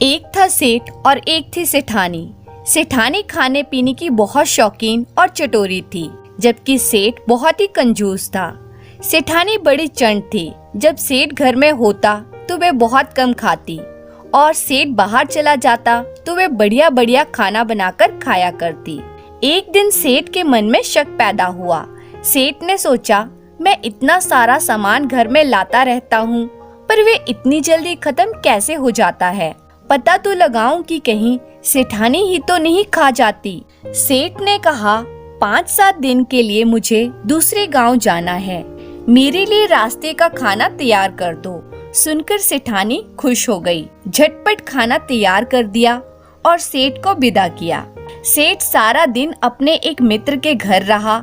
एक था सेठ और एक थी सेठानी। सेठानी खाने पीने की बहुत शौकीन और चटोरी थी, जबकि सेठ बहुत ही कंजूस था। सेठानी बड़ी चंट थी। जब सेठ घर में होता तो वे बहुत कम खाती और सेठ बाहर चला जाता तो वे बढ़िया बढ़िया खाना बनाकर खाया करती। एक दिन सेठ के मन में शक पैदा हुआ। सेठ ने सोचा, मैं इतना सारा सामान घर में लाता रहता हूँ, पर वे इतनी जल्दी खत्म कैसे हो जाता है। पता तो लगाऊं कि कहीं सेठानी ही तो नहीं खा जाती। सेठ ने कहा, 5-7 दिन के लिए मुझे दूसरे गांव जाना है, मेरे लिए रास्ते का खाना तैयार कर दो। सुनकर सेठानी खुश हो गई, झटपट खाना तैयार कर दिया और सेठ को विदा किया। सेठ सारा दिन अपने एक मित्र के घर रहा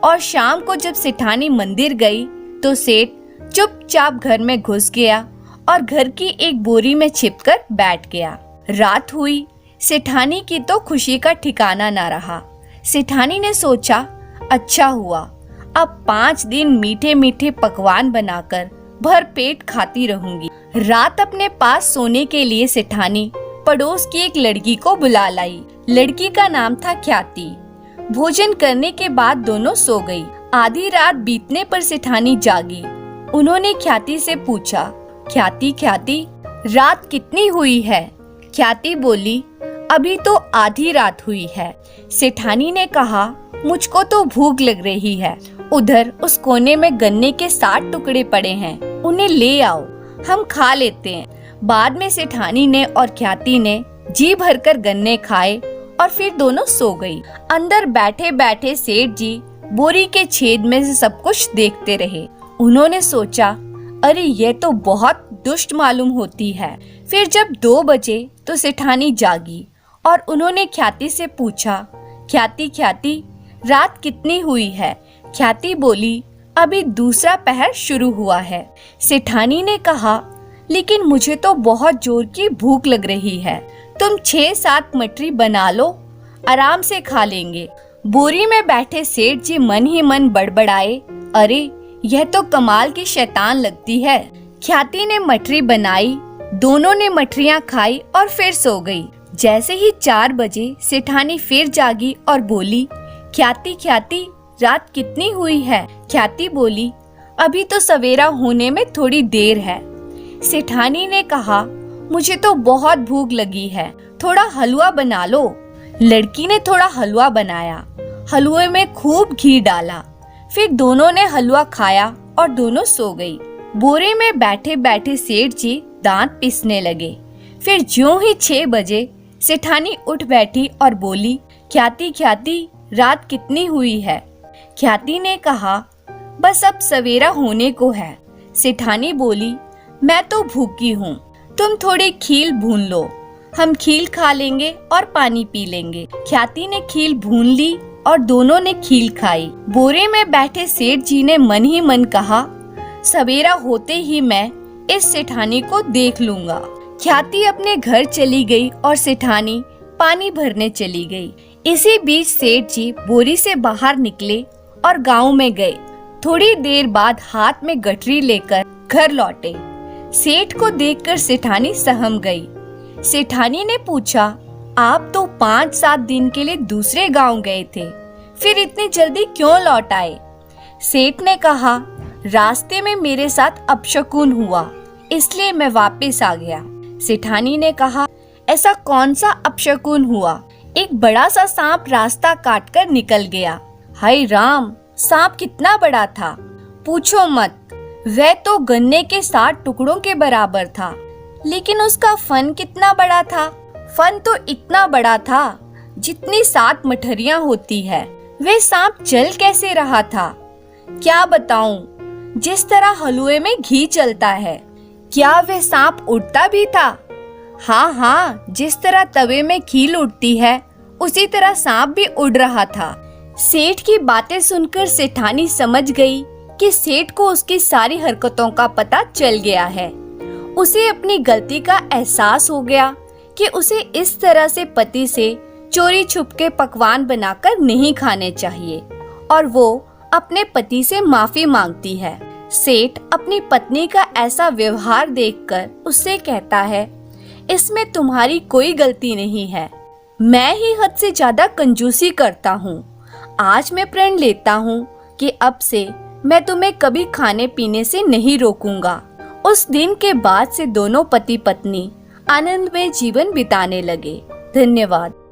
और शाम को जब सेठानी मंदिर गई तो सेठ चुपचाप घर में घुस गया और घर की एक बोरी में छिपकर बैठ गया। रात हुई, सेठानी की तो खुशी का ठिकाना ना रहा। सेठानी ने सोचा, अच्छा हुआ, अब 5 दिन मीठे मीठे पकवान बनाकर भर पेट खाती रहूंगी। रात अपने पास सोने के लिए सेठानी पड़ोस की एक लड़की को बुला लाई। लड़की का नाम था ख्याति। भोजन करने के बाद दोनों सो गई। आधी रात बीतने पर सेठानी जागी। उन्होंने ख्याति से पूछा, ख्याति ख्याति, रात कितनी हुई है? ख्याति बोली, अभी तो आधी रात हुई है। सेठानी ने कहा, मुझको तो भूख लग रही है। उधर उस कोने में गन्ने के 7 टुकड़े पड़े हैं, उन्हें ले आओ, हम खा लेते हैं। बाद में सेठानी ने और ख्याति ने जी भरकर गन्ने खाए और फिर दोनों सो गई। अंदर बैठे बैठे सेठ जी बोरी के छेद में से सब कुछ देखते रहे। उन्होंने सोचा, अरे ये तो बहुत दुष्ट मालूम होती है। फिर जब 2 बजे तो सेठानी जागी और उन्होंने ख्याति से पूछा, ख्याति ख्याति, रात कितनी हुई है? ख्याति बोली, अभी दूसरा पहर शुरू हुआ है। सेठानी ने कहा, लेकिन मुझे तो बहुत जोर की भूख लग रही है, तुम 6-7 मटरी बना लो, आराम से खा लेंगे। बोरी में बैठे सेठ जी मन ही मन बड़बड़ाए, अरे यह तो कमाल की शैतान लगती है। ख्याति ने मटरी बनाई, दोनों ने मटरियां खाई और फिर सो गई। जैसे ही 4 बजे सेठानी फिर जागी और बोली, ख्याति ख्याति, रात कितनी हुई है? ख्याति बोली, अभी तो सवेरा होने में थोड़ी देर है। सेठानी ने कहा, मुझे तो बहुत भूख लगी है, थोड़ा हलवा बना लो। लड़की ने थोड़ा हलवा बनाया, हलवे में खूब घी डाला। फिर दोनों ने हलवा खाया और दोनों सो गई। बोरे में बैठे बैठे सेठ जी दांत पीसने लगे। फिर ज्यों ही 6 बजे सेठानी उठ बैठी और बोली, ख्याति ख्याति, रात कितनी हुई है? ख्याति ने कहा, बस अब सवेरा होने को है। सेठानी बोली, मैं तो भूखी हूँ, तुम थोड़ी खील भून लो, हम खील खा लेंगे और पानी पी लेंगे। ख्याति ने खील भून ली और दोनों ने खील खाई। बोरे में बैठे सेठ जी ने मन ही मन कहा, सवेरा होते ही मैं इस सेठानी को देख लूंगा। ख्याति अपने घर चली गई और सेठानी पानी भरने चली गई। इसी बीच सेठ जी बोरी से बाहर निकले और गांव में गए। थोड़ी देर बाद हाथ में गठरी लेकर घर लौटे। सेठ को देखकर सेठानी सहम गई। सेठानी ने पूछा, आप तो 5-7 दिन के लिए दूसरे गांव गए थे, फिर इतनी जल्दी क्यों लौट आए? सेठ ने कहा, रास्ते में मेरे साथ अपशकुन हुआ, इसलिए मैं वापस आ गया। सेठानी ने कहा, ऐसा कौन सा अपशकुन हुआ? एक बड़ा सा सांप रास्ता काटकर निकल गया। हाय राम, सांप कितना बड़ा था? पूछो मत, वह तो गन्ने के 7 टुकड़ों के बराबर था। लेकिन उसका फन कितना बड़ा था? फन तो इतना बड़ा था जितनी 7 मठरियां होती है। वे सांप चल कैसे रहा था? क्या बताऊं, जिस तरह हलवे में घी चलता है। क्या वह सांप उड़ता भी था? हाँ हाँ, जिस तरह तवे में खील उड़ती है उसी तरह सांप भी उड़ रहा था। सेठ की बातें सुनकर सेठानी समझ गई कि सेठ को उसकी सारी हरकतों का पता चल गया है। उसे अपनी गलती का एहसास हो गया कि उसे इस तरह से पति से चोरी छुपके पकवान बनाकर नहीं खाने चाहिए और वो अपने पति से माफी मांगती है। सेठ अपनी पत्नी का ऐसा व्यवहार देखकर उससे कहता है, इसमें तुम्हारी कोई गलती नहीं है। मैं ही हद से ज्यादा कंजूसी करता हूँ। आज मैं प्रण लेता हूँ कि अब से मैं तुम्हें कभी खाने पीने से नहीं रोकूंगा। उस दिन के बाद से दोनों पति पत्नी आनंद में जीवन बिताने लगे। धन्यवाद।